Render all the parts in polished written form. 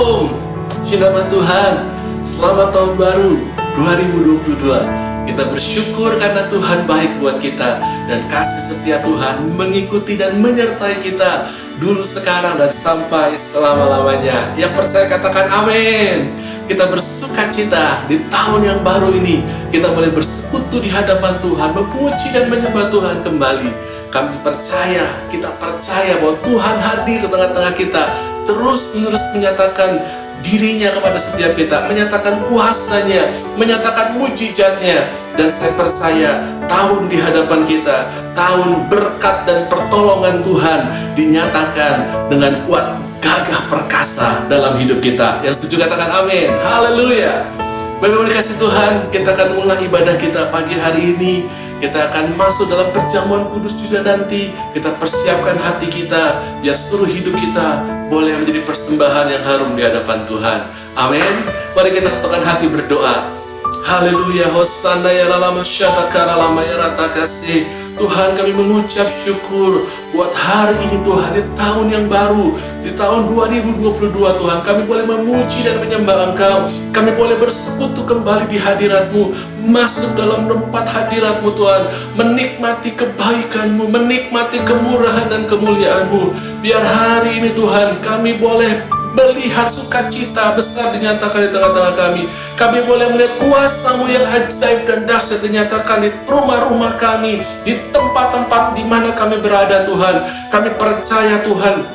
Shalom, Cinama Tuhan, selamat tahun baru 2022. Kita bersyukur karena Tuhan baik buat kita, dan kasih setia Tuhan mengikuti dan menyertai kita dulu, sekarang, dan sampai selama-lamanya. Yang percaya katakan amin. Kita bersuka cita di tahun yang baru ini. Kita boleh bersekutu di hadapan Tuhan, memuji dan menyembah Tuhan kembali. Kita percaya bahwa Tuhan hadir di tengah-tengah kita, terus-menerus menyatakan dirinya kepada setiap kita, menyatakan kuasanya, menyatakan mujizatnya. Dan saya percaya tahun di hadapan kita, tahun berkat dan pertolongan Tuhan dinyatakan dengan kuat, gagah, perkasa dalam hidup kita. Yang setuju katakan amin. Haleluya. Bapak-Ibu dikasih Tuhan, kita akan mulai ibadah kita pagi hari ini. Kita akan masuk dalam perjamuan kudus juga nanti. Kita persiapkan hati kita, biar seluruh hidup kita boleh menjadi persembahan yang harum di hadapan Tuhan. Amin. Mari kita satukan hati berdoa. Haleluya. Hosana ya lama syabakara lama ya rata kasih. Tuhan, kami mengucap syukur buat hari ini Tuhan, di tahun yang baru, di tahun 2022 Tuhan, kami boleh memuji dan menyembah Engkau. Kami boleh bersekutu kembali di hadirat-Mu, masuk dalam tempat hadirat-Mu Tuhan, menikmati kebaikan-Mu, menikmati kemurahan dan kemuliaan-Mu. Biar hari ini Tuhan, kami boleh melihat sukacita besar dinyatakan di tengah-tengah kami. Kami boleh melihat kuasa-Mu yang ajaib dan dahsyat dinyatakan di rumah-rumah kami, di tempat-tempat di mana kami berada Tuhan. Kami percaya Tuhan,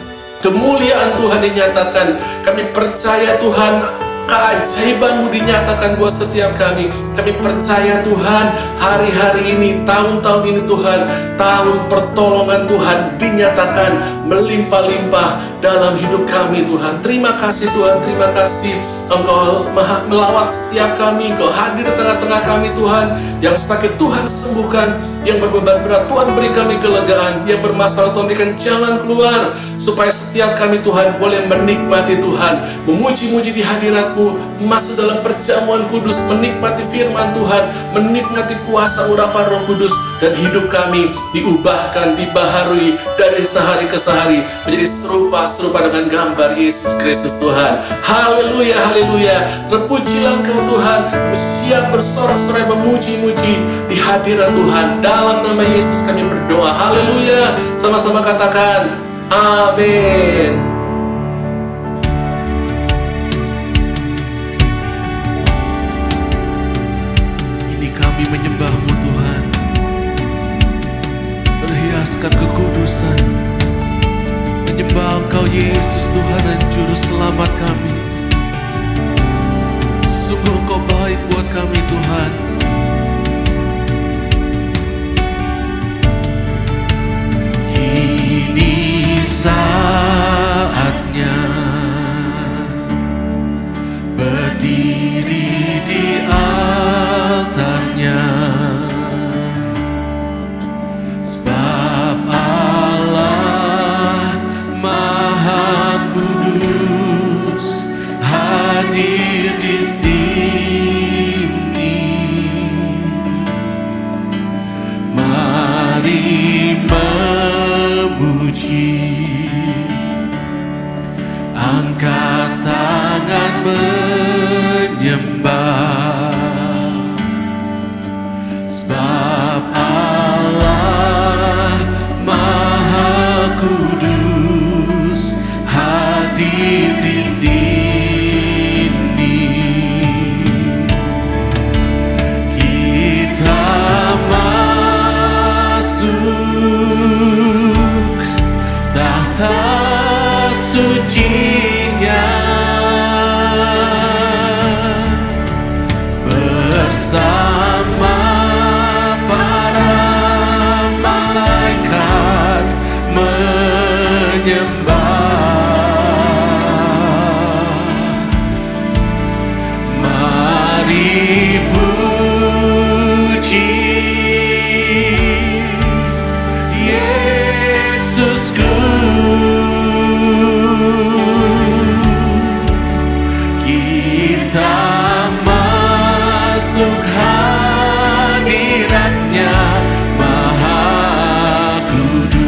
kemuliaan Tuhan dinyatakan. Kami percaya Tuhan, keajaiban-Mu dinyatakan buat setiap kami. Kami percaya Tuhan, hari-hari ini, tahun-tahun ini Tuhan, tahun pertolongan Tuhan dinyatakan melimpah-limpah dalam hidup kami Tuhan. Terima kasih Tuhan, terima kasih Engkau melawat setiap kami. Engkau hadir di tengah-tengah kami Tuhan. Yang sakit Tuhan sembuhkan, yang berbeban berat Tuhan beri kami kelegaan, yang bermasalah Tuhan berikan jalan keluar, supaya setiap kami Tuhan boleh menikmati Tuhan, memuji-muji di hadirat-Mu, masuk dalam perjamuan kudus, menikmati firman Tuhan, menikmati kuasa urapan Roh Kudus, dan hidup kami diubahkan, dibaharui dari sehari ke sehari menjadi serupa dengan gambar Yesus Kristus Tuhan. Haleluya, haleluya. Terpujilah Engkau Tuhan. Kami siap bersorak-sorai memuji-muji di hadirat Tuhan. Dalam nama Yesus kami berdoa. Haleluya. Sama-sama katakan amin. Ini kami menyembah-Mu Tuhan, berhiaskan kekudusan, menyembah Engkau Yesus Tuhan dan Juru Selamat kami. Sungguh Engkau baik buat kami Tuhan. Ini saatnya berdiri di altarnya, sebab Allah Maha Kudus hadir di sini. Mari memuji, angkat tangan menyembah, sebab Allah Maha Kudus hadir di sini. Kita masuk tahta suci-Nya bersama para malaikat menyembah. Mari puji Yesusku. Kita masuk hadirat-Nya Maha Kudus.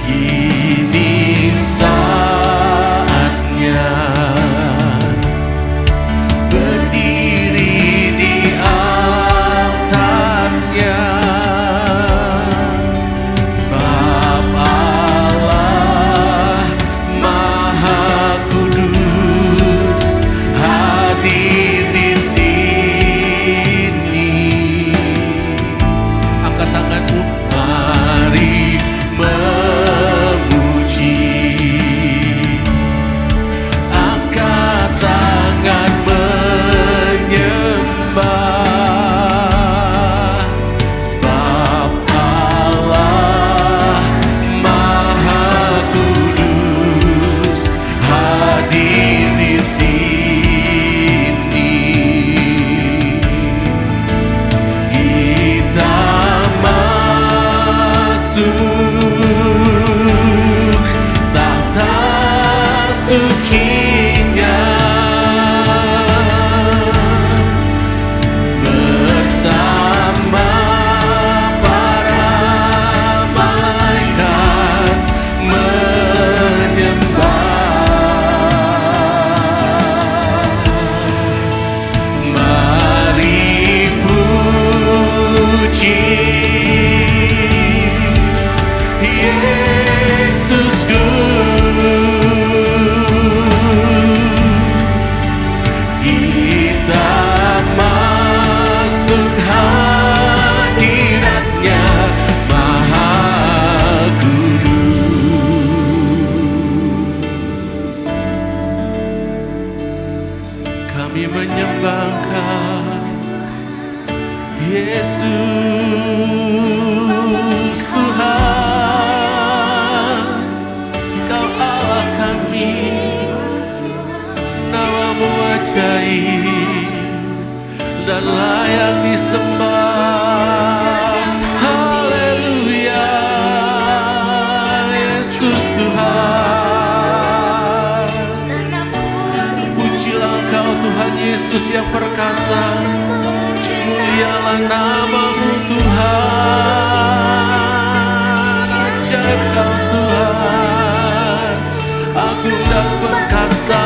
'Kita ajaib dan layak disembah. Haleluya, Yesus Tuhan. Pujilah Engkau Tuhan Yesus yang perkasa, mulialah nama-Mu Tuhan. Ajaib Kau Tuhan, agung dan perkasa,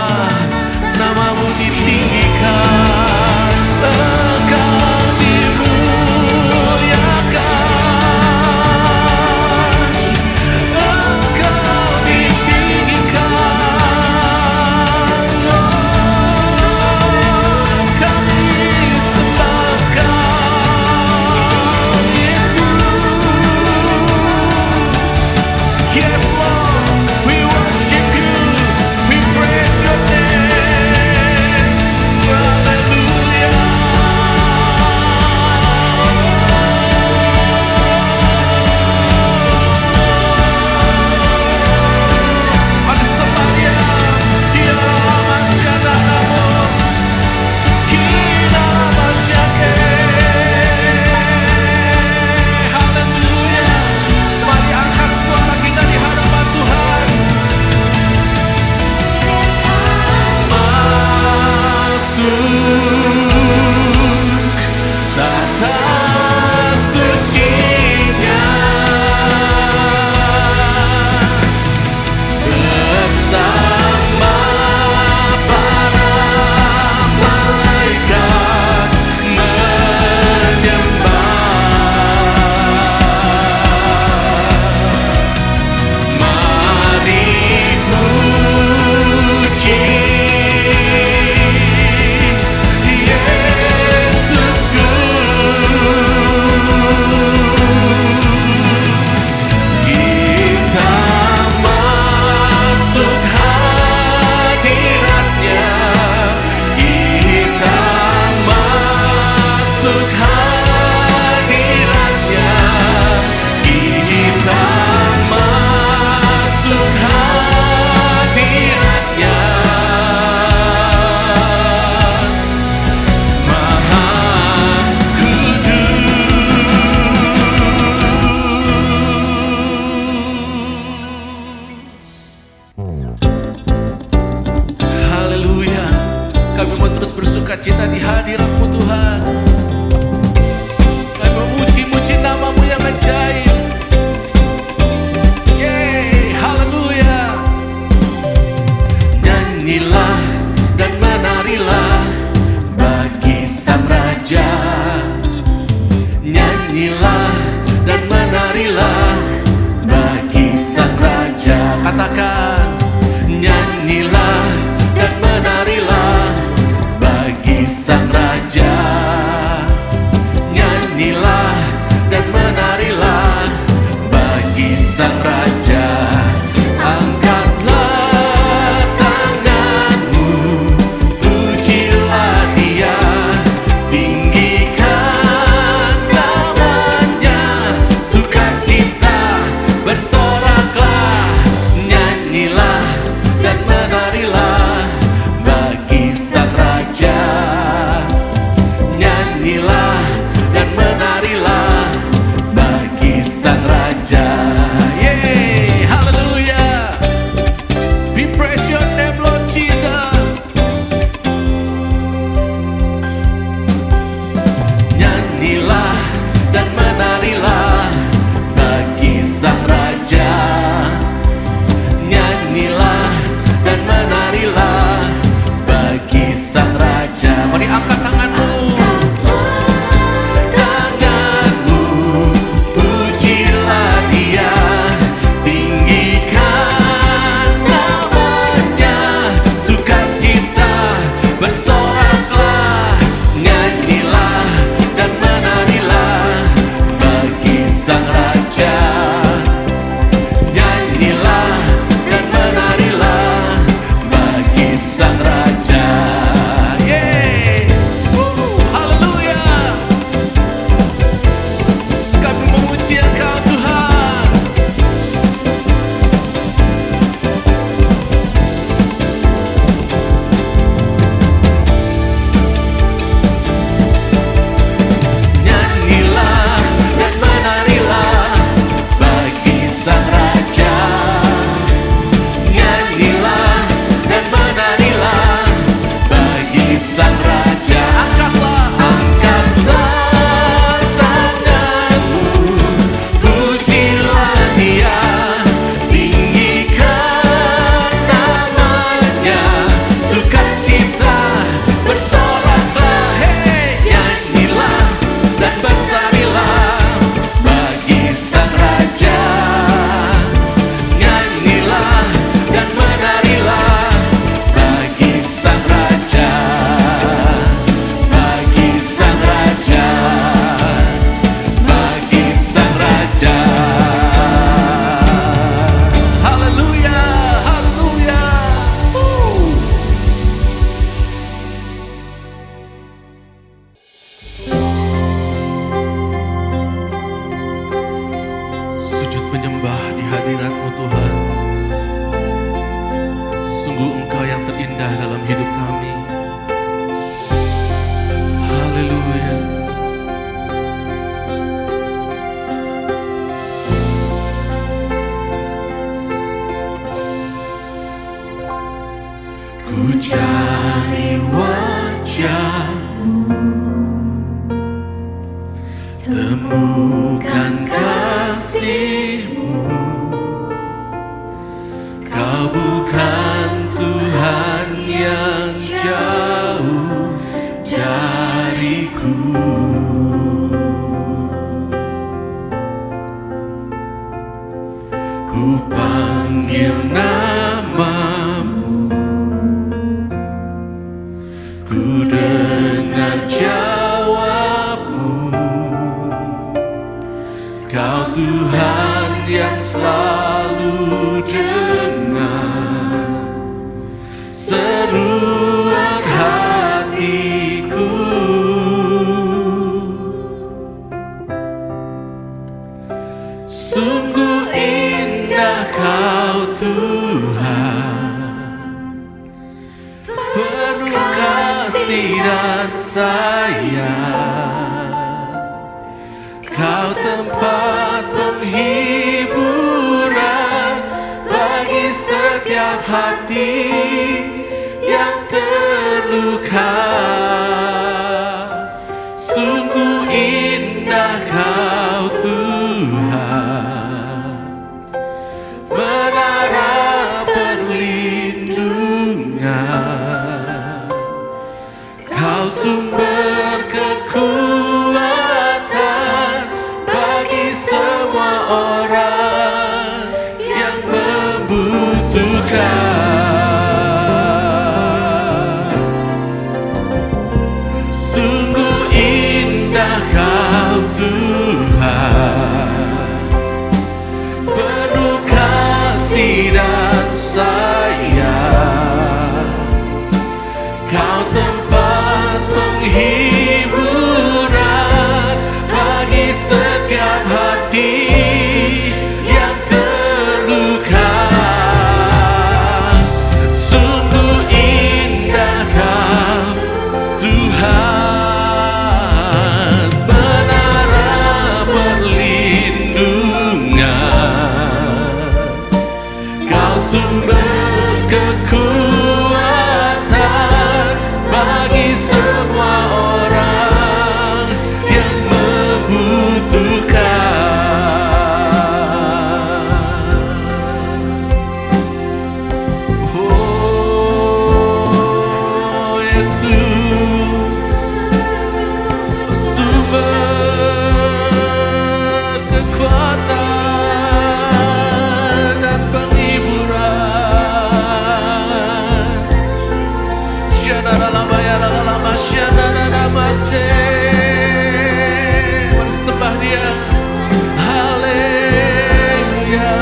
nama-Mu ditinggikan. Engkau dimuliakan, Engkau ditinggikan. Oh, kami sembah Kau, Yesus. Yes Lord, we worship You, we praise Your name. Hallelujah. Ada semuanya, Dia masyada namo, Kina masyake. Haleluya. Mari angkat suara kita di hadapan Tuhan. Masuk tata sucinya bersama para malaikat menyembah. Mari puji Yesusku. Kita masuk hadiratnya, kita masuk hadiratnya, kita masuk hadiratnya. Maha Haleluya. Kami mau terus bersuka cita di hadirat-Mu Tuhan. Kami memuji-muji nama-Mu yang ajaib. Yeay, haleluya. Nyanyilah dan menarilah bagi Sang Raja. Nyanyilah dan menarilah bagi Sang Raja. Katakan, nyanyilah dan menarilah bagi Sang Raja. hidup kami. Haleluya. Ku cari wajah-Mu, temukan kasih-Mu. Kau bukan Tuhan yang jauh dariku. Ku panggil nama-Mu, ku dengar jawab-Mu. Kau Tuhan yang selalu dengar seruan hatiku. Sungguh indah Kau Tuhan, penuh kasih dan sayang. Kau tempat penghiburan bagi setiap hati yang terluka. Sungguh indah Kau Tuhan, menara perlindungan. Kau sumber kekuatan bagi semua orang yang membutuhkan. Sungguh indah Kau Tuhan, penuh kasih dan sayang. Kau tempat penghiburan bagi setiap hati yang terluka. Sungguh indah Kau Tuhan, menara perlindungan. Kau sumber kekuatan bagi semua orang yang membutuhkan. Oh Yesus, sumber kekuatan dan penghiburan. Bersembah Dia. Haleluya.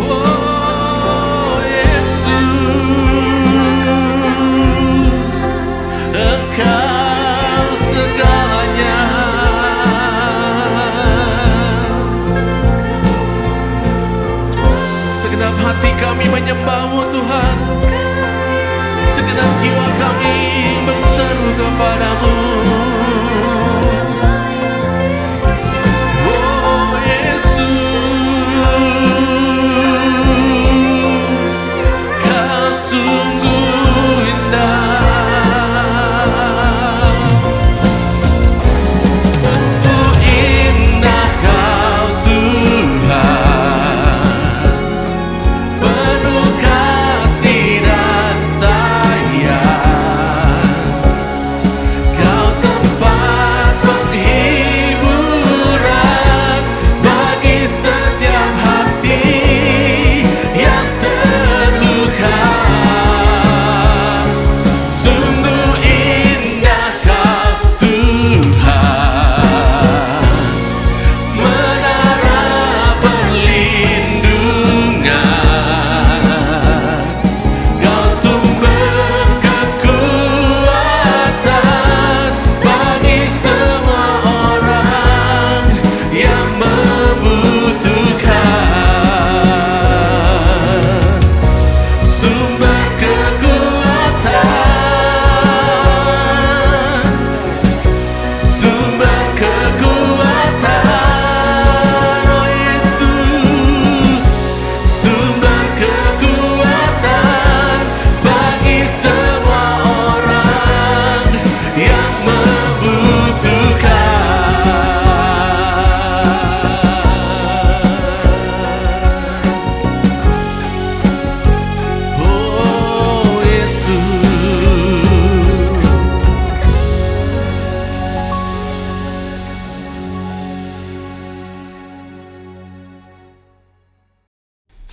Oh Yesus, Engkau segalanya. Segenap hati kami menyembah-Mu Tuhan, segenap jiwa kami berseru kepada-Mu. Oh Yesus, Kau sungguh indah. Sungguh indah Kau Tuhan, penuh kasih dan sayang. Kau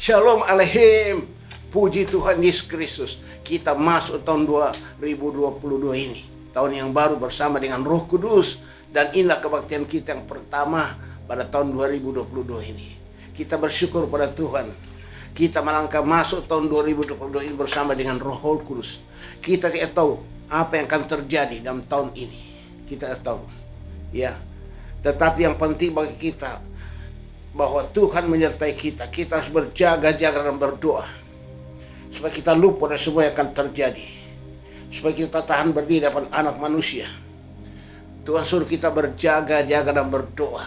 Shalom Aleichem. Puji Tuhan Yesus Kristus. Kita masuk tahun 2022 ini. Tahun yang baru bersama dengan Roh Kudus. Dan inilah kebaktian kita yang pertama pada tahun 2022 ini. Kita bersyukur pada Tuhan. Kita melangkah masuk tahun 2022 ini bersama dengan Roh Kudus. Kita tidak tahu apa yang akan terjadi dalam tahun ini. Kita tidak tahu. Ya. Tetapi yang penting bagi kita bahwa Tuhan menyertai kita. Kita harus berjaga-jaga dan berdoa supaya kita luput dari semua yang akan terjadi. Supaya kita tahan berdiri di depan anak manusia. Tuhan suruh kita berjaga-jaga dan berdoa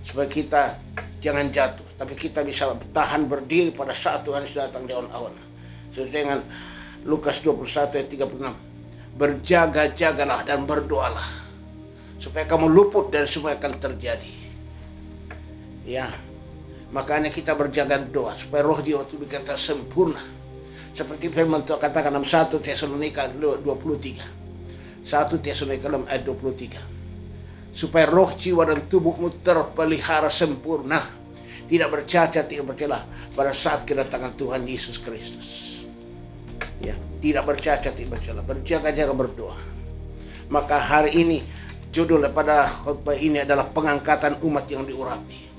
supaya kita jangan jatuh, tapi kita bisa tahan berdiri pada saat Tuhan sudah datang di awan-awan. Sesuai dengan Lukas 21 ayat 36. Berjaga-jagalah dan berdoalah supaya kamu luput dari semua yang akan terjadi. Ya, makanya kita berjaga doa supaya roh jiwa tubuh kita sempurna. Seperti firman Tuhan katakan dalam 1 Tesalonika 23. 1 Tesalonika ayat 23. Supaya roh, jiwa, dan tubuhmu terpelihara sempurna, tidak bercacat, tidak bercela pada saat kedatangan Tuhan Yesus Kristus. Ya, tidak bercacat, tidak bercela, berjaga-jaga berdoa. Maka hari ini judul pada khotbah ini adalah pengangkatan umat yang diurapi.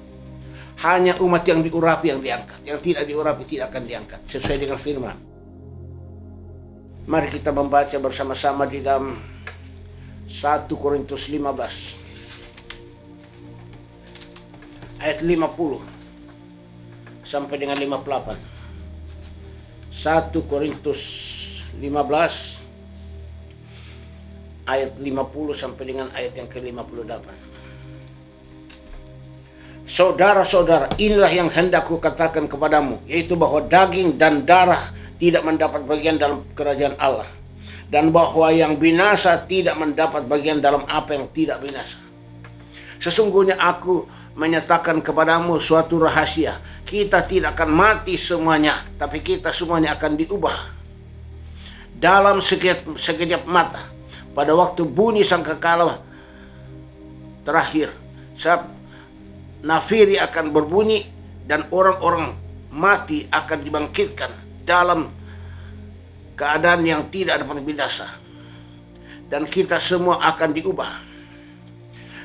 Hanya umat yang diurapi yang diangkat, yang tidak diurapi tidak akan diangkat sesuai dengan firman. Mari kita membaca bersama-sama di dalam 1 Korintus 15 ayat 50 sampai dengan 58. 1 Korintus 15 ayat 50 sampai dengan ayat yang ke-58. Saudara-saudara, inilah yang hendak kukatakan kepadamu, yaitu bahwa daging dan darah tidak mendapat bagian dalam kerajaan Allah, dan bahwa yang binasa tidak mendapat bagian dalam apa yang tidak binasa. Sesungguhnya aku menyatakan kepadamu suatu rahasia. Kita tidak akan mati semuanya, tapi kita semuanya akan diubah dalam sekejap mata. Pada waktu bunyi sangkakala terakhir, saat nafiri akan berbunyi dan orang-orang mati akan dibangkitkan dalam keadaan yang tidak dapat binasa, dan kita semua akan diubah.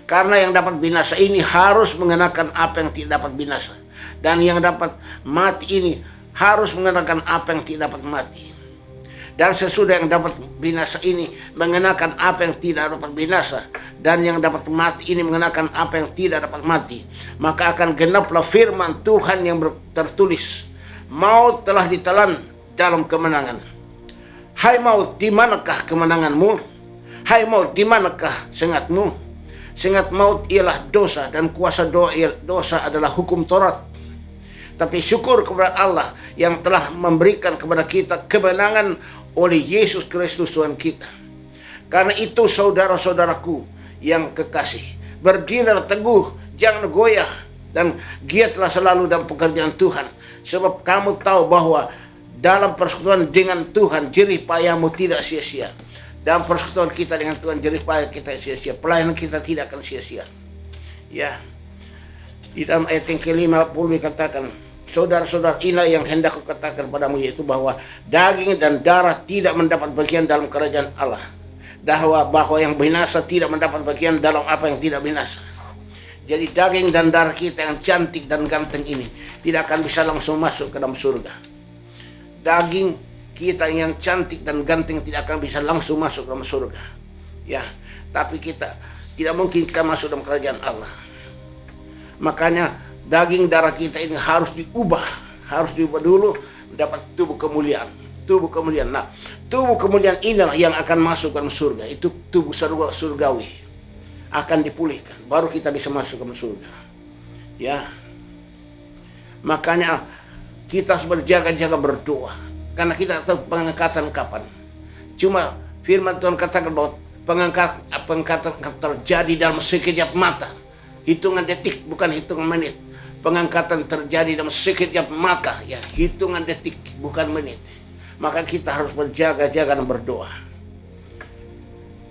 Karena yang dapat binasa ini harus mengenakan apa yang tidak dapat binasa, dan yang dapat mati ini harus mengenakan apa yang tidak dapat mati. Dan sesudah yang dapat binasa ini mengenakan apa yang tidak dapat binasa, dan yang dapat mati ini mengenakan apa yang tidak dapat mati, maka akan genaplah firman Tuhan yang tertulis, maut telah ditelan dalam kemenangan. Hai maut, di manakah kemenanganmu? Hai maut, di manakah sengatmu? Sengat maut ialah dosa, dan kuasa dosa adalah hukum Taurat. Tapi syukur kepada Allah yang telah memberikan kepada kita kemenangan oleh Yesus Kristus Tuhan kita. Karena itu saudara-saudaraku yang kekasih, berdirilah teguh, jangan goyah, dan giatlah selalu dalam pekerjaan Tuhan. Sebab kamu tahu bahwa dalam persekutuan dengan Tuhan jerih payahmu tidak sia-sia. Dalam persekutuan kita dengan Tuhan jerih payah kita sia-sia. Pelayanan kita tidak akan sia-sia. Ya. Di dalam ayat yang ke-50 dikatakan, saudara-saudara, inilah yang hendak kukatakan padamu, yaitu bahwa daging dan darah tidak mendapat bagian dalam kerajaan Allah. Bahwa yang binasa tidak mendapat bagian dalam apa yang tidak binasa. Jadi daging dan darah kita yang cantik dan ganteng ini tidak akan bisa langsung masuk ke dalam surga. Daging kita yang cantik dan ganteng tidak akan bisa langsung masuk ke dalam surga. Ya, tapi kita tidak mungkin kita masuk dalam kerajaan Allah. Makanya daging darah kita ini harus diubah dulu mendapat tubuh kemuliaan. Tubuh kemuliaan. Nah, tubuh kemuliaan inilah yang akan masuk ke dalam surga. Itu tubuh surgawi. Akan dipulihkan, baru kita bisa masuk ke dalam surga. Ya. Makanya kita harus berjaga-jaga berdoa, karena kita tahu pengangkatan kapan. Cuma firman Tuhan katakan bahwa pengangkatan akan terjadi dalam sekejap mata. Hitungan detik, bukan hitungan menit. Pengangkatan terjadi dalam sekejap mata, ya, hitungan detik, bukan menit. Maka kita harus berjaga-jaga dan berdoa.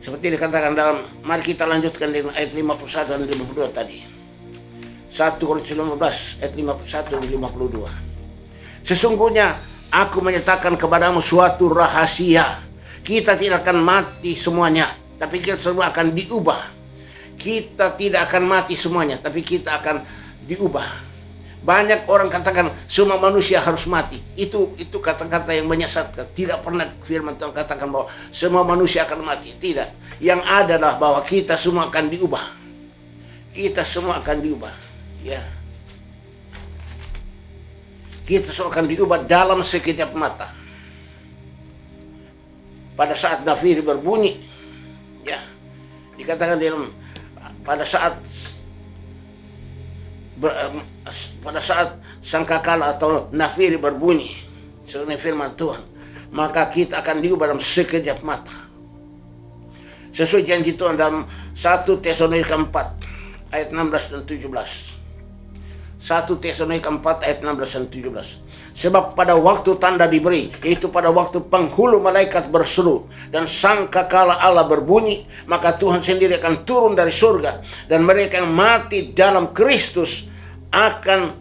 Seperti dikatakan dalam, mari kita lanjutkan dengan ayat 51 dan 52 tadi. 1 Korintus 15 ayat 51 dan 52. Sesungguhnya aku menyatakan kepadamu suatu rahasia. Kita tidak akan mati semuanya, tapi kita semua akan diubah. Kita tidak akan mati semuanya, tapi kita akan diubah. Banyak orang katakan semua manusia harus mati. Itu kata-kata yang menyesatkan. Tidak pernah firman Tuhan katakan bahwa semua manusia akan mati. Tidak. Yang adalah bahwa kita semua akan diubah. Kita semua akan diubah. Ya. Kita semua akan diubah dalam sekejap mata. Pada saat nafiri berbunyi, ya, dikatakan dalam pada saat sangkakala atau nafiri berbunyi, sebenarnya firman Tuhan, maka kita akan diubah dalam sekejap mata. Sesuai janji Tuhan dalam 1 Tesalonika 4 ayat 16 dan 17. 1 Tesalonika 4 ayat 16 dan 17. Sebab pada waktu tanda diberi, yaitu pada waktu penghulu malaikat berseru dan sangkakala Allah berbunyi, maka Tuhan sendiri akan turun dari surga, dan mereka yang mati dalam Kristus akan,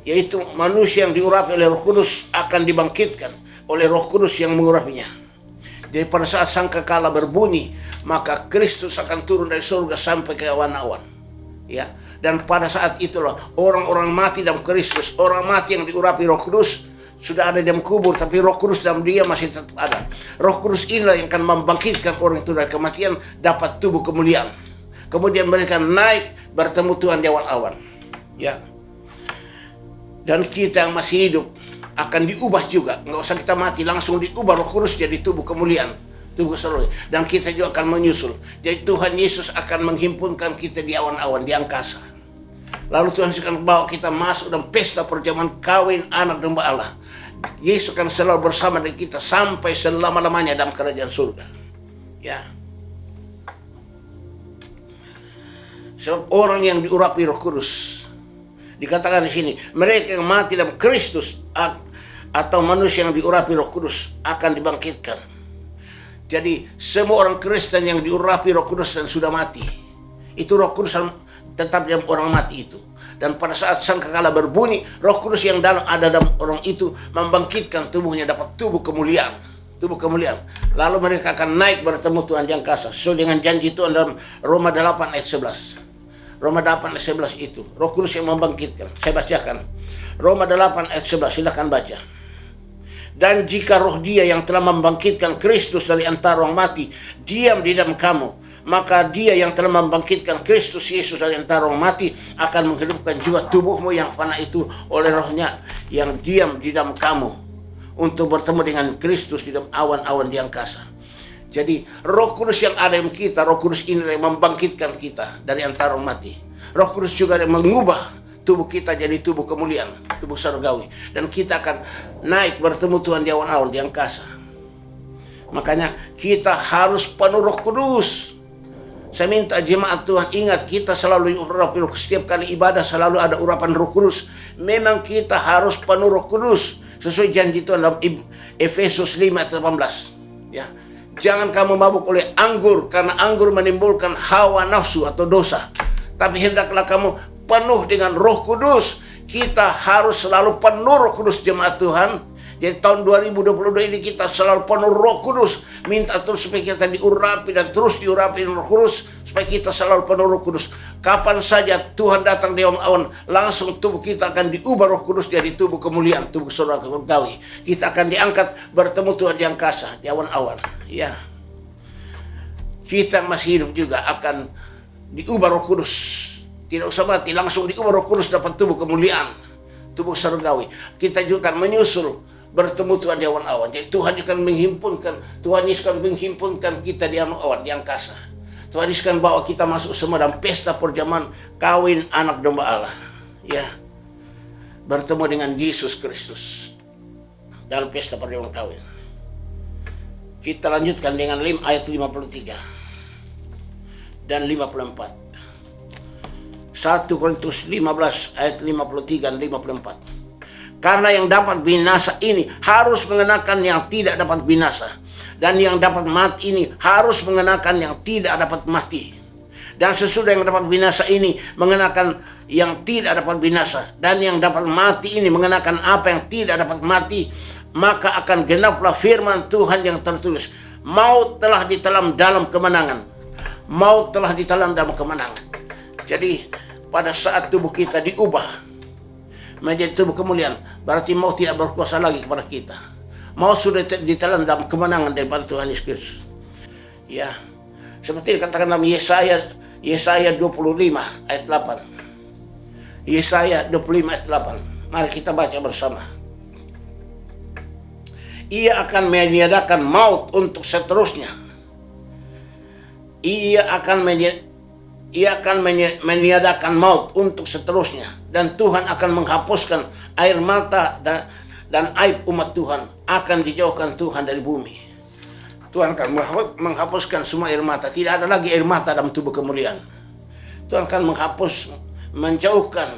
yaitu manusia yang diurapi oleh Roh Kudus, akan dibangkitkan oleh Roh Kudus yang mengurapinya. Jadi pada saat sangkakala berbunyi, maka Kristus akan turun dari surga sampai ke awan-awan. Ya, dan pada saat itulah orang-orang mati dalam Kristus, orang mati yang diurapi Roh Kudus sudah ada dalam kubur, tapi Roh Kudus dalam dia masih tetap ada. Roh Kudus inilah yang akan membangkitkan orang itu dari kematian, dapat tubuh kemuliaan. Kemudian mereka naik bertemu Tuhan di awan-awan. Ya, dan kita yang masih hidup akan diubah juga. Nggak usah kita mati, langsung diubah Roh Kudus jadi tubuh kemuliaan, tubuh keseluruhan. Dan kita juga akan menyusul. Jadi Tuhan Yesus akan menghimpunkan kita di awan-awan, di angkasa. Lalu Tuhan akan bawa kita masuk dalam pesta perjamuan kawin anak domba Allah. Yesus akan selalu bersama dengan kita sampai selama-lamanya dalam kerajaan surga. Ya. Sebab orang yang diurapi Roh Kudus, dikatakan di sini, mereka yang mati dalam Kristus atau manusia yang diurapi Roh Kudus akan dibangkitkan. Jadi semua orang Kristen yang diurapi Roh Kudus dan sudah mati, itu Roh Kudus tetap dalam orang mati itu. Dan pada saat sangkakala berbunyi, Roh Kudus yang ada dalam orang itu membangkitkan tubuhnya, dapat tubuh kemuliaan, tubuh kemuliaan. Lalu mereka akan naik bertemu Tuhan di angkasa, sesuai dengan janji Tuhan dalam Roma 8 ayat 11. Roma 8 ayat 11 itu Roh Kudus yang membangkitkan. Saya bacakan Roma 8 ayat 11, silakan baca. Dan jika roh dia yang telah membangkitkan Kristus dari antara orang mati diam di dalam kamu, maka dia yang telah membangkitkan Kristus Yesus dari antara orang mati akan menghidupkan juga tubuhmu yang fana itu oleh rohnya yang diam di dalam kamu, untuk bertemu dengan Kristus di dalam awan-awan di angkasa. Jadi Roh Kudus yang ada dalam kita, Roh Kudus ini yang membangkitkan kita dari antara orang mati. Roh Kudus juga yang mengubah tubuh kita jadi tubuh kemuliaan, tubuh surgawi. Dan kita akan naik bertemu Tuhan di awan-awan di angkasa. Makanya kita harus penuh Roh Kudus. Saya minta jemaat Tuhan ingat, kita selalu diurapi Roh Kudus. Setiap kali ibadah selalu ada urapan Roh Kudus. Memang kita harus penuh Roh Kudus sesuai janji Tuhan dalam Efesus 5 ayat 18. Ya. Jangan kamu mabuk oleh anggur, karena anggur menimbulkan hawa nafsu atau dosa. Tapi hendaklah kamu penuh dengan Roh Kudus. Kita harus selalu penuh Roh Kudus, jemaat Tuhan. Jadi tahun 2022 ini kita selalu penuh Roh Kudus. Minta terus supaya kita diurapi dan terus diurapi dengan Roh Kudus, supaya kita selalu penuh Roh Kudus. Kapan saja Tuhan datang di awan-awan, langsung tubuh kita akan diubah Roh Kudus jadi tubuh kemuliaan, tubuh surgawi. Kita akan diangkat bertemu Tuhan di angkasa, di awan-awan. Ya. Kita masih hidup juga akan diubah Roh Kudus. Tidak usah mati, langsung diubah Roh Kudus, dapat tubuh kemuliaan, tubuh surgawi. Kita juga akan menyusul bertemu Tuhan di awan-awan. Jadi Tuhan akan menghimpunkan, Tuhan Yesus akan menghimpunkan kita di awan-awan, di angkasa. Tuhan Yesus akan bawa kita masuk semua dalam pesta perjamuan kawin anak domba Allah. Ya, bertemu dengan Yesus Kristus dalam pesta perjamuan kawin. Kita lanjutkan dengan ayat 53 dan 54. 1 Korintus 15 ayat 53 dan 54. Karena yang dapat binasa ini harus mengenakan yang tidak dapat binasa, dan yang dapat mati ini harus mengenakan yang tidak dapat mati. Dan sesudah yang dapat binasa ini mengenakan yang tidak dapat binasa, dan yang dapat mati ini mengenakan apa yang tidak dapat mati, maka akan genaplah firman Tuhan yang tertulis, maut telah ditelan dalam kemenangan. Maut telah ditelan dalam kemenangan. Jadi pada saat tubuh kita diubah menjadi tubuh kemuliaan, berarti maut tidak berkuasa lagi kepada kita. Maut sudah ditelan dalam kemenangan daripada Tuhan Yesus Kristus. Ya, seperti dikatakan dalam Yesaya 25 ayat 8. Yesaya 25 ayat 8. Mari kita baca bersama. Ia akan meniadakan maut untuk seterusnya. Ia akan meniadakan maut untuk seterusnya. Dan Tuhan akan menghapuskan air mata dan aib umat Tuhan. Akan dijauhkan Tuhan dari bumi. Tuhan akan menghapuskan semua air mata. Tidak ada lagi air mata dalam tubuh kemuliaan. Tuhan akan menjauhkan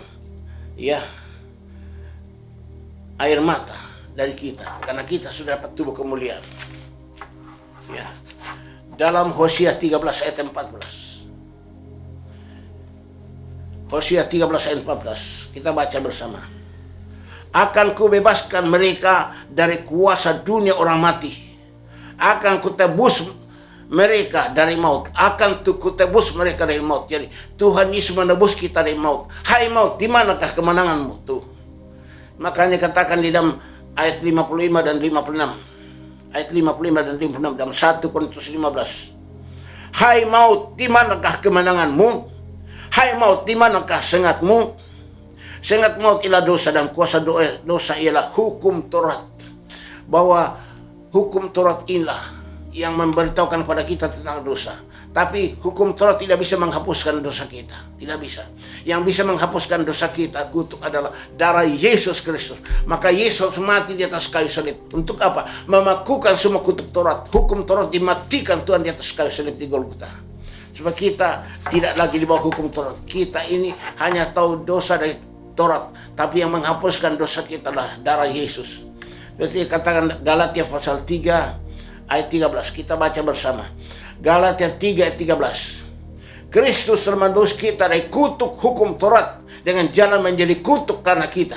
air mata dari kita, karena kita sudah dapat tubuh kemuliaan. Ya. Dalam Hosea 13 ayat 14. Hosea 13 ayat 14. Kita baca bersama. Akan kubebaskan mereka dari kuasa dunia orang mati. Akan kutebus mereka dari maut. Akan kutebus mereka dari maut. Jadi Tuhan Yesus menebus kita dari maut. Hai maut, di manakah kemenanganmu? Tuh. Makanya katakan di dalam ayat 55 dan 56. Ayat 55 dan 56 dalam 1 Korintus 15. Hai maut, di manakah kemenanganmu? Hai maut, di manakah sengatmu? Sengat maut ialah dosa, dan kuasa dosa ialah hukum Taurat. Bahwa hukum Taurat inilah yang memberitahukan kepada kita tentang dosa. Tapi hukum Taurat tidak bisa menghapuskan dosa kita. Tidak bisa. Yang bisa menghapuskan dosa kita kutuk adalah darah Yesus Kristus. Maka Yesus mati di atas kayu salib. Untuk apa? Memakukan semua kutuk Taurat. Hukum Taurat dimatikan Tuhan di atas kayu salib di Golgota. Supaya kita tidak lagi di bawah hukum Taurat. Kita ini hanya tahu dosa dari Taurat. Tapi yang menghapuskan dosa kita adalah darah Yesus. Berarti katakan Galatia pasal 3 ayat 13. Kita baca bersama. Galatia 3 ayat 13. Kristus menebus kita dari kutuk hukum Taurat dengan jalan menjadi kutuk karena kita.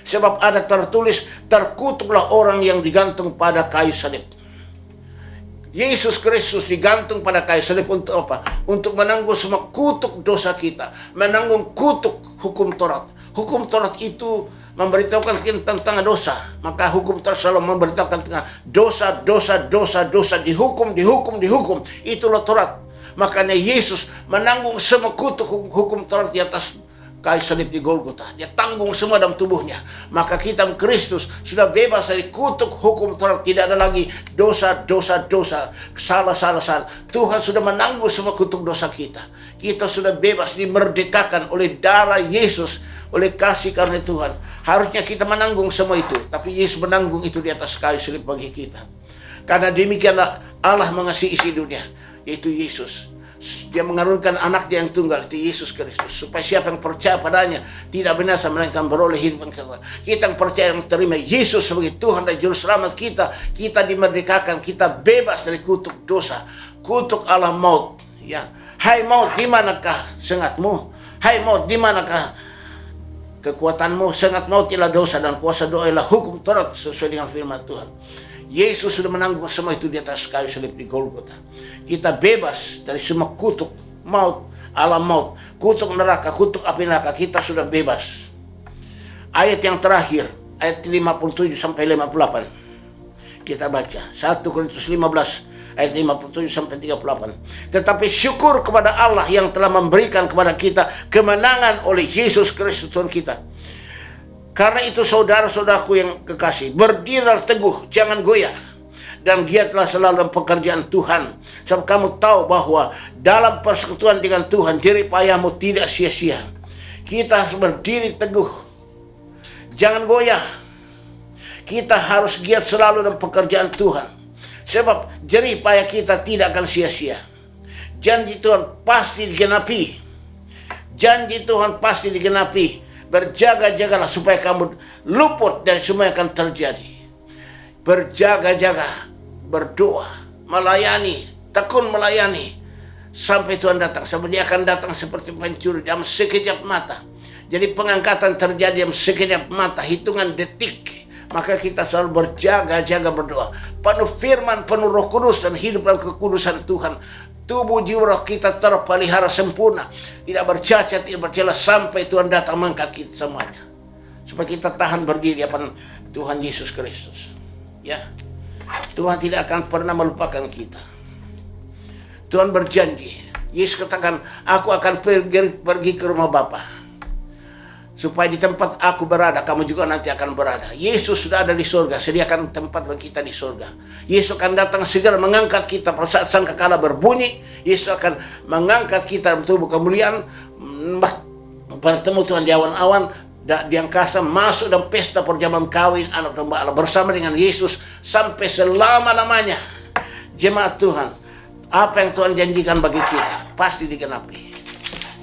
Sebab ada tertulis, terkutuklah orang yang digantung pada kayu salib. Yesus Kristus digantung pada kayu salib untuk apa? Untuk menanggung semua kutuk dosa kita. Menanggung kutuk hukum Taurat. Hukum Taurat itu memberitahukan tentang dosa. Maka hukum Taurat selalu memberitahukan tentang dosa, dihukum. Itulah Taurat. Makanya Yesus menanggung semua kutuk hukum Taurat di atas kayu salib di Golgota. Dia tanggung semua dalam tubuhnya. Maka kita Kristus sudah bebas dari kutuk hukum Taurat. Tidak ada lagi dosa, salah. Tuhan sudah menanggung semua kutuk dosa kita. Kita sudah bebas, dimerdekakan oleh darah Yesus, oleh kasih karunia Tuhan. Harusnya kita menanggung semua itu, tapi Yesus menanggung itu di atas kayu salib bagi kita. Karena demikianlah Allah mengasihi isi dunia, yaitu Yesus. Dia mengaruniakan anak dia yang tunggal, itu Yesus Kristus, supaya siapa yang percaya padanya tidak binasa melainkan beroleh hidup yang kekal. Kita yang percaya, yang terima Yesus sebagai Tuhan dan Juru Selamat kita dimerdekakan, kita bebas dari kutuk dosa, kutuk alam maut. Ya, hai maut, di manakah sengatmu? Hai maut, di manakah kekuatanmu? Sengat maut ialah dosa, dan kuasa doa ialah hukum Taurat sesuai dengan firman Tuhan. Yesus sudah menanggung semua itu di atas kayu salib di Golgota. Kita bebas dari semua kutuk maut, alam maut, kutuk neraka, kutuk api neraka. Kita sudah bebas. Ayat yang terakhir, ayat 57 sampai 58. Kita baca 1 Korintus 15 ayat 57 sampai 38. Tetapi syukur kepada Allah yang telah memberikan kepada kita kemenangan oleh Yesus Kristus Tuhan kita. Karena itu saudara-saudaraku yang kekasih, berdirilah teguh, jangan goyah, dan giatlah selalu dalam pekerjaan Tuhan. Sebab kamu tahu bahwa dalam persekutuan dengan Tuhan, jerih payahmu tidak sia-sia. Kita harus berdiri teguh, jangan goyah. Kita harus giat selalu dalam pekerjaan Tuhan. Sebab jerih payah kita tidak akan sia-sia. Janji Tuhan pasti digenapi. Janji Tuhan pasti digenapi. Berjaga-jagalah supaya kamu luput dari semua yang akan terjadi. Berjaga-jaga, berdoa, melayani, tekun melayani. sampai Tuhan datang. Sebab dia akan datang seperti pencuri dalam sekejap mata. Jadi pengangkatan terjadi dalam sekejap mata, hitungan detik. Maka kita selalu berjaga-jaga berdoa, penuh firman, penuh Roh Kudus, dan hidup dalam kekudusan Tuhan. Tubuh jiwa roh kita terpelihara sempurna, tidak bercacat, tidak bercela, sampai Tuhan datang mengangkat kita semuanya. Supaya kita tahan berdiri di hadapan Tuhan Yesus Kristus. Ya, Tuhan tidak akan pernah melupakan kita. Tuhan berjanji. Yesus katakan, aku akan pergi ke rumah Bapa, supaya di tempat aku berada, kamu juga nanti akan berada. Yesus sudah ada di surga, sediakan tempat bagi kita di surga. Yesus akan datang segera mengangkat kita pada saat sangkakala berbunyi. Yesus akan mengangkat kita bertubuh kemuliaan, bertemu Tuhan di awan-awan, di angkasa, masuk dalam pesta perjamuan kawin anak domba Allah bersama dengan Yesus sampai selama-lamanya. Jemaat Tuhan, apa yang Tuhan janjikan bagi kita pasti digenapi.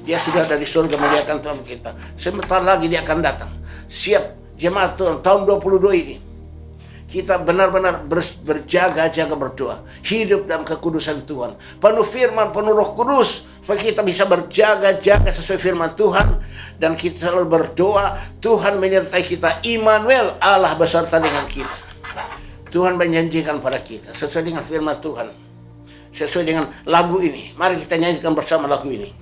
Dia sudah ada di surga memuliakan Tuhan kita. Sebentar lagi dia akan datang. Siap jemaat Tuhan, tahun 22 ini kita benar-benar berjaga-jaga berdoa, hidup dalam kekudusan Tuhan, penuh firman, penuh Roh Kudus, supaya kita bisa berjaga-jaga sesuai firman Tuhan, dan kita selalu berdoa, Tuhan menyertai kita, Immanuel, Allah beserta dengan kita. Tuhan menjanjikan pada kita sesuai dengan firman Tuhan, sesuai dengan lagu ini. Mari kita nyanyikan bersama lagu ini.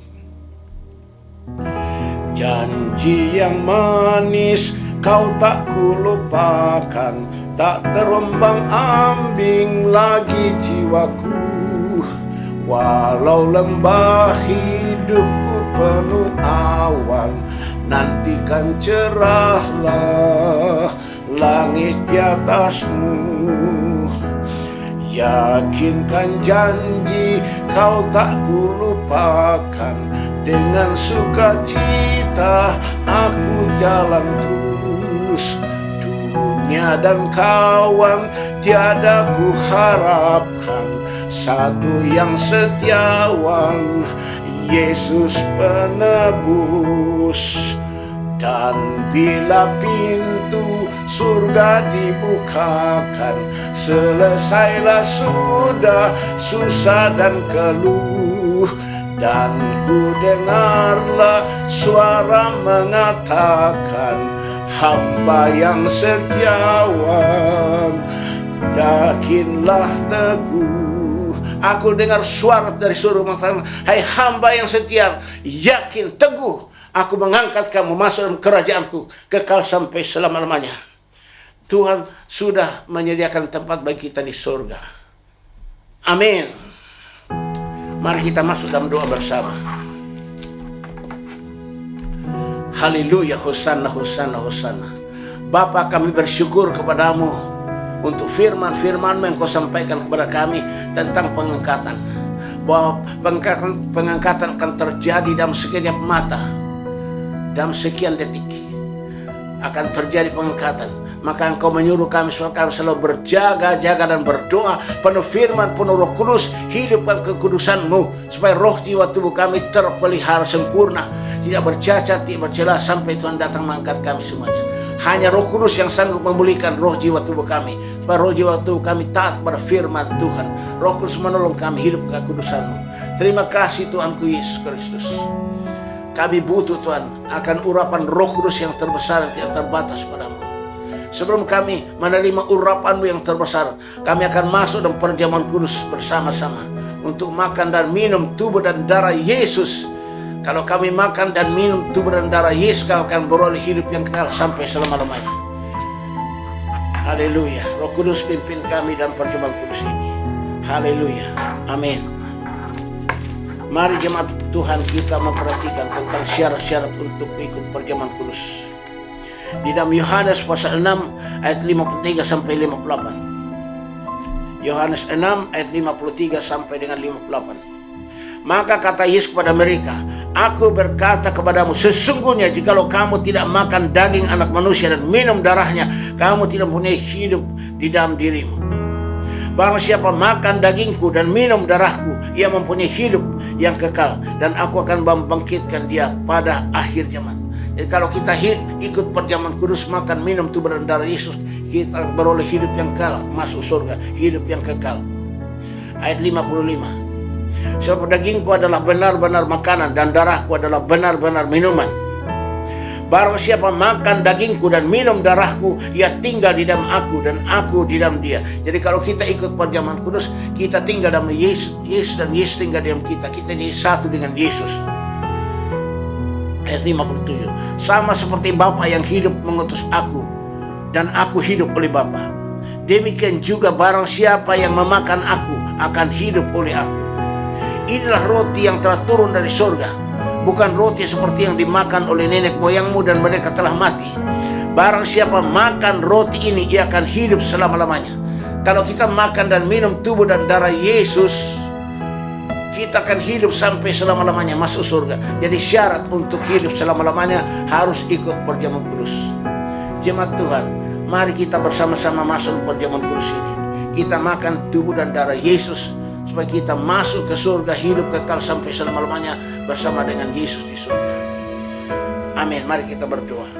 Janji yang manis kau tak kulupakan, tak terombang ambing lagi jiwaku. Walau lembah hidupku penuh awan, nantikan cerahlah langit di atasmu. Yakinkan janji kau tak kulupakan, dengan sukacita aku jalan terus. Dunia dan kawan tiada ku harapkan, satu yang setiawan, Yesus penebus. Dan bila pintu surga dibukakan, selesailah sudah susah dan keluh. Dan ku dengarlah suara mengatakan, hamba yang setiawan, yakinlah teguh. Aku dengar suara dari surga mengatakan, hai hamba yang setia, yakin teguh, aku mengangkat kamu masuk dalam kerajaanku kekal sampai selama-lamanya. Tuhan sudah menyediakan tempat bagi kita di surga. Amin. Mari kita masuk dalam doa bersama. Haleluya, Hosanna, Hosanna, Hosanna. Bapa, kami bersyukur kepadamu untuk firman-firman yang kau sampaikan kepada kami tentang pengangkatan. Bahwa pengangkatan akan terjadi dalam sekejap mata, dalam sekian detik akan terjadi pengangkatan. Maka engkau menyuruh kami supaya kami selalu berjaga-jaga dan berdoa, penuh firman, penuh Roh Kudus, hidup dalam kekudusan-Mu, supaya roh jiwa tubuh kami terpelihara sempurna, tidak bercacat, tidak bercela, sampai Tuhan datang mengangkat kami semuanya. Hanya Roh Kudus yang sanggup memulihkan roh jiwa tubuh kami, supaya roh jiwa tubuh kami taat pada firman Tuhan. Roh Kudus menolong kami hidup kekudusan-Mu. Terima kasih Tuhanku Yesus Kristus. Kami butuh Tuhan akan urapan Roh Kudus yang terbesar dan tidak terbatas padamu. Sebelum kami menerima urapan-Mu yang terbesar, kami akan masuk dalam perjamuan kudus bersama-sama untuk makan dan minum tubuh dan darah Yesus. Kalau kami makan dan minum tubuh dan darah Yesus, kami akan beroleh hidup yang kekal sampai selama-lamanya. Haleluya. Roh Kudus pimpin kami dalam perjamuan kudus ini. Haleluya. Amin. Mari jemaat Tuhan kita memperhatikan tentang syarat-syarat untuk ikut perjamuan kudus. Di dalam Yohanes pasal 6 ayat 53 sampai 58. Yohanes 6 ayat 53 sampai dengan 58. Maka kata Yesus kepada mereka, aku berkata kepadamu, sesungguhnya jikalau kamu tidak makan daging anak manusia dan minum darahnya, kamu tidak mempunyai hidup di dalam dirimu. Barang siapa makan dagingku dan minum darahku, ia mempunyai hidup yang kekal, dan aku akan membangkitkan dia pada akhir zaman. Jadi kalau kita ikut perjamuan kudus, makan minum tubuh dan darah Yesus, kita beroleh hidup yang kekal, masuk surga, hidup yang kekal. Ayat 55. Sebab dagingku adalah benar-benar makanan dan darahku adalah benar-benar minuman. Barang siapa makan dagingku dan minum darahku, ia tinggal di dalam aku dan aku di dalam dia. Jadi kalau kita ikut perjamuan kudus, kita tinggal dalam Yesus, dan Yesus tinggal dalam kita. Kita jadi satu dengan Yesus. Ayat 57. Sama seperti Bapa yang hidup mengutus aku, dan aku hidup oleh Bapa, demikian juga barang siapa yang memakan aku akan hidup oleh aku. Inilah roti yang telah turun dari surga, bukan roti seperti yang dimakan oleh nenek moyangmu dan mereka telah mati. Barang siapa makan roti ini, ia akan hidup selama-lamanya. Kalau kita makan dan minum tubuh dan darah Yesus, kita akan hidup sampai selama-lamanya, masuk surga. Jadi syarat untuk hidup selama-lamanya harus ikut perjamuan kudus. Jemaat Tuhan, mari kita bersama-sama masuk perjamuan kudus ini. Kita makan tubuh dan darah Yesus, supaya kita masuk ke surga, hidup kekal sampai selama-lamanya bersama dengan Yesus di surga. Amin. Mari kita berdoa.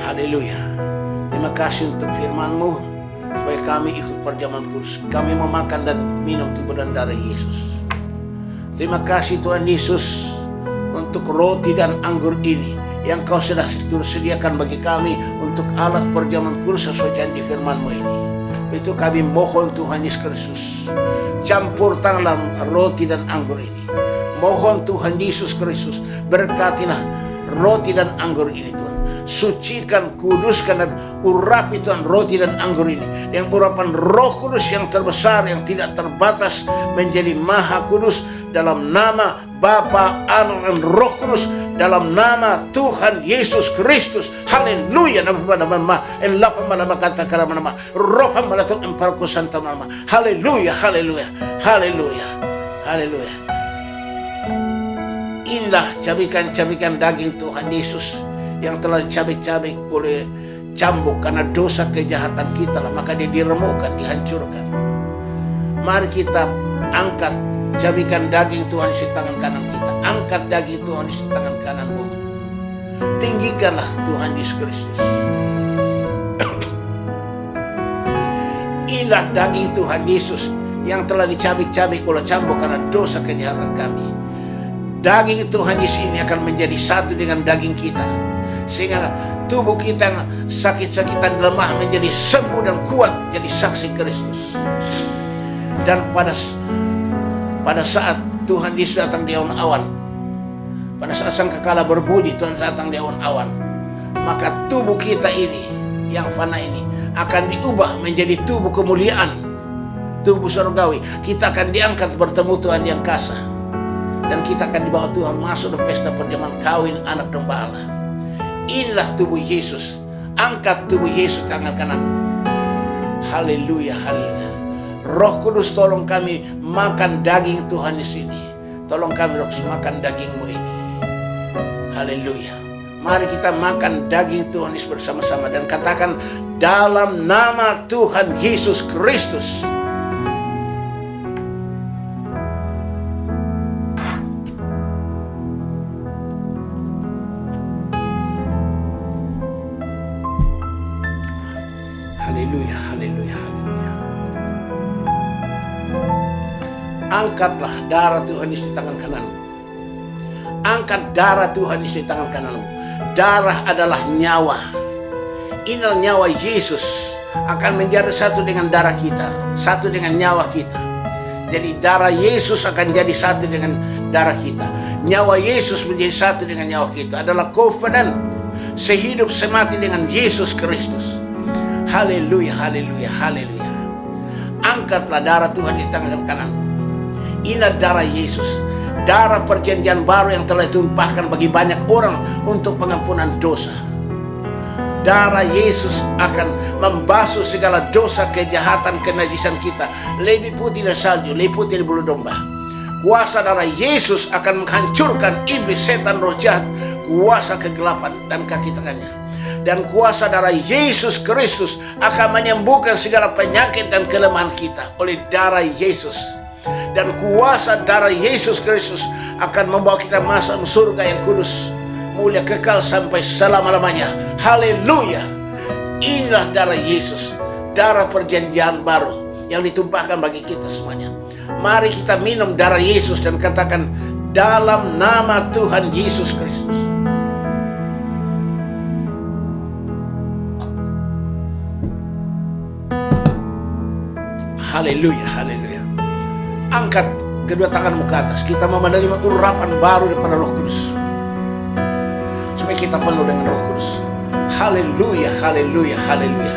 Haleluya. Terima kasih untuk firman-Mu, supaya kami ikut perjamuan kudus. Kami memakan dan minum tubuh dan darah Yesus. Terima kasih Tuhan Yesus untuk roti dan anggur ini yang Kau sudah sediakan bagi kami untuk alat perjamuan kudus sesuai janji firman-Mu ini. Itu kami mohon Tuhan Yesus Kristus, campur tangan roti dan anggur ini. Mohon Tuhan Yesus Kristus, berkatilah roti dan anggur ini Tuhan. Sucikan, kuduskan dan urapi Tuhan roti dan anggur ini dengan urapan Roh Kudus yang terbesar, yang tidak terbatas, menjadi Maha Kudus, dalam nama Bapa, Anak dan Roh Kudus, dalam nama Tuhan Yesus Kristus. Haleluya. Haleluya, haleluya, haleluya, haleluya. Inilah cabikan-cabikan daging Tuhan Yesus yang telah dicabik-cabik oleh cambuk karena dosa kejahatan kita, maka dia diremukkan, dihancurkan. Mari kita angkat cabikan daging Tuhan di tangan kanan kita. Angkat daging Tuhan di tangan kananmu. Tinggikanlah Tuhan Yesus Kristus. Inilah daging Tuhan Yesus yang telah dicabik-cabik oleh cambuk karena dosa kejahatan kami. Daging Tuhan Yesus ini akan menjadi satu dengan daging kita, sehingga tubuh kita yang sakit-sakitan lemah menjadi sembuh dan kuat, jadi saksi Kristus. Dan pada saat Tuhan Yesus datang di awan-awan, pada saat sangkakala berbunyi Tuhan datang di awan-awan, maka tubuh kita ini yang fana ini akan diubah menjadi tubuh kemuliaan, tubuh surgawi. Kita akan diangkat bertemu Tuhan yang kasar, dan kita akan dibawa Tuhan masuk dalam pesta perjamuan kawin anak domba Allah. Inilah tubuh Yesus. Angkat tubuh Yesus tangan kananmu. Haleluya, haleluya. Roh Kudus, tolong kami makan daging Tuhan di sini. Tolong kami Roh Kudus makan daging-Mu ini. Haleluya. Mari kita makan daging Tuhan Yesus bersama-sama dan katakan, dalam nama Tuhan Yesus Kristus. Haleluya, haleluya, haleluya. Angkatlah darah Tuhan Yesus di tangan kananmu. Angkat darah Tuhan Yesus di tangan kananmu. Darah adalah nyawa. Inilah nyawa Yesus akan menjadi satu dengan darah kita, satu dengan nyawa kita. Jadi darah Yesus akan jadi satu dengan darah kita. Nyawa Yesus menjadi satu dengan nyawa kita. Adalah covenant, sehidup semati dengan Yesus Kristus. Haleluya, haleluya, haleluya. Angkatlah darah Tuhan di tangan kananmu. Inilah darah Yesus, darah perjanjian baru yang telah ditumpahkan bagi banyak orang untuk pengampunan dosa. Darah Yesus akan membasuh segala dosa, kejahatan, kenajisan kita. Lebih putih dari salju, lebih putih dari bulu domba. Kuasa darah Yesus akan menghancurkan iblis, setan, roh jahat, kuasa kegelapan dan kaki tangannya. Dan kuasa darah Yesus Kristus akan menyembuhkan segala penyakit dan kelemahan kita oleh darah Yesus. Dan kuasa darah Yesus Kristus akan membawa kita masuk surga yang kudus, mulia, kekal sampai selama-lamanya. Haleluya. Inilah darah Yesus, darah perjanjian baru yang ditumpahkan bagi kita semuanya. Mari kita minum darah Yesus dan katakan, dalam nama Tuhan Yesus Kristus. Haleluya, haleluya. Angkat kedua tanganmu ke atas. Kita mau menerima urapan baru daripada Roh Kudus, supaya kita penuh dengan Roh Kudus. Haleluya, haleluya, haleluya.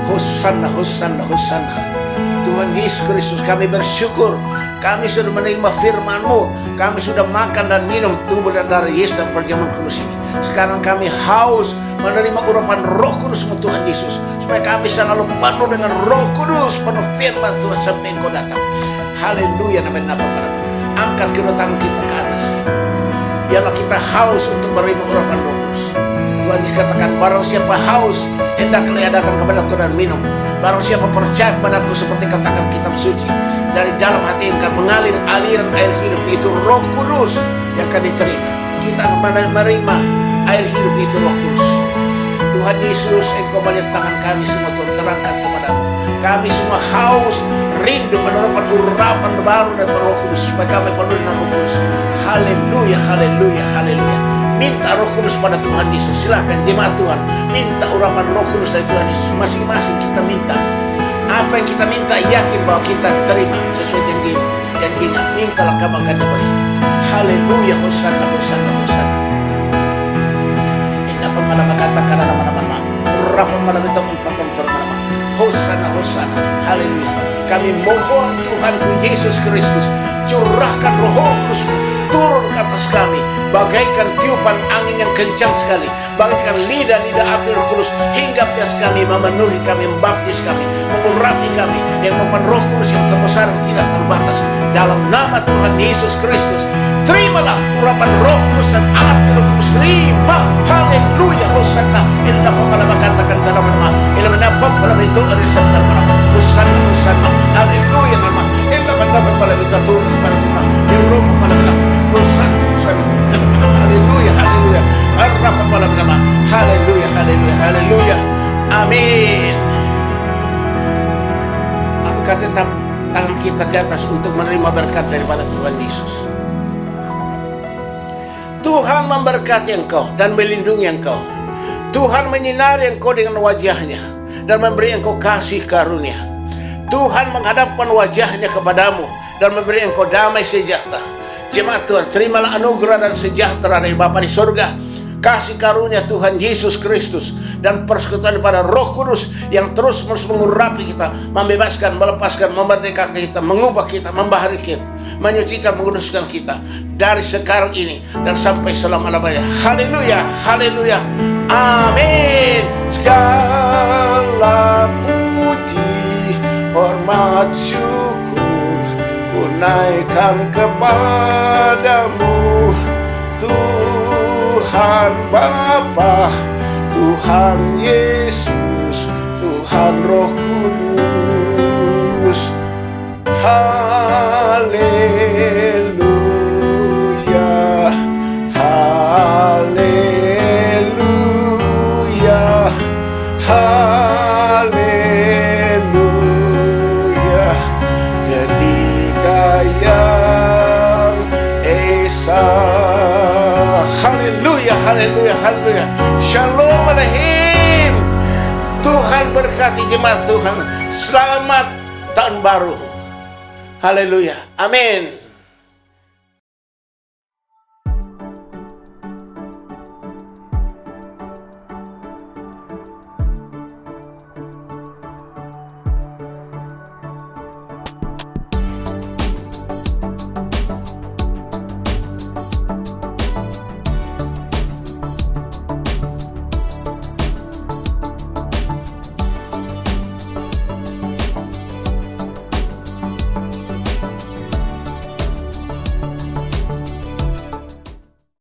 Hosanna, hosanna, hosanna. Tuhan Yesus Kristus, kami bersyukur. Kami sudah menerima firman-Mu. Kami sudah makan dan minum tubuh dan darah Yesus dan perjamuan kudus ini. Sekarang kami haus menerima urapan Roh Kudus-Mu Tuhan Yesus, supaya kami selalu penuh dengan Roh Kudus, penuh firman Tuhan sampai Engkau datang. Haleluya, nama-nama. Angkat kedua tangan kita ke atas. Biarlah kita haus untuk menerima urapan Roh Kudus. Tuhan Yesus katakan, barang siapa haus, hendaklah ia datang kepadaku dan minum. Barang siapa percaya kepadaku, seperti katakan kitab suci, dari dalam hati akan mengalir aliran air hidup. Itu Roh Kudus yang akan diterima. Kita akan menerima air hidup, itu Roh Kudus. Tuhan Yesus, Engkau melihat tangan kami semua, Tuhan, terangkat kepadamu. Kami semua haus, rindu menerima urapan baru dari Roh Kudus, supaya kami penuh dengan Roh Kudus. Haleluya, haleluya, haleluya. Minta Roh Kudus pada Tuhan Yesus. Silahkan jemaat Tuhan, minta urapan Roh Kudus dari Tuhan Yesus. Masing-masing kita minta. Apa yang kita minta, yakin bahwa kita terima sesuai janjinya. Mintalah, kamu akan diberi. Haleluya, hosanna, hosanna, hosanna. Inna pamalama katakan nama-nama. Rafa malam itu nama. Hosanna, hosanna. Haleluya. Kami mohon Tuhanku Yesus Kristus, curahkan Roh Kudus turun ke atas kami, bagaikan tiupan angin yang kencang sekali, bagaikan lidah-lidah api Roh Kudus, hingga atas kami, memenuhi kami, membaptis kami, mengurapi kami dengan Roh Kudus yang terbesar dan tidak terbatas. Dalam nama Tuhan Yesus Kristus, terimalah urapan Roh Kudus dan api Roh Kudus. Terima. Haleluya, hosanna. Illa pamalama katakan nama. Illa menapa malam itu dari santar malam. Hosanna, hosanna. Haleluya nama. Illa menapa malam itu turun malam. Irum malam. Hosanna, hosanna. Haleluya, haleluya. Arrapa malam nama. Haleluya, haleluya, haleluya. Amin. Angkat tetap tangan kita ke atas untuk menerima berkat daripada Tuhan Yesus. Tuhan memberkati engkau dan melindungi engkau. Tuhan menyinari engkau dengan wajahnya dan memberi engkau kasih karunia. Tuhan menghadapkan wajahnya kepadamu dan memberi engkau damai sejahtera. Jemaat Tuhan, terimalah anugerah dan sejahtera dari Bapa di surga, kasih karunia Tuhan Yesus Kristus, dan persekutuan pada Roh Kudus yang terus-menerus mengurapi kita, membebaskan, melepaskan, memerdekakan kita, mengubah kita, membaharui kita, menyucikan, menguduskan kita dari sekarang ini dan sampai selama-lamanya. Haleluya, haleluya, amin. Segala puji, hormat, syukur ku naikkan kepadamu, Tuhan Bapa, Tuhan Yesus, Tuhan Roh Kudus. Haleluya, haleluya, haleluya. Ketika yang esa. Haleluya, haleluya, haleluya. Shalom Aleichem. Tuhan berkati jemaat Tuhan. Selamat tahun baru. Haleluya. Amin.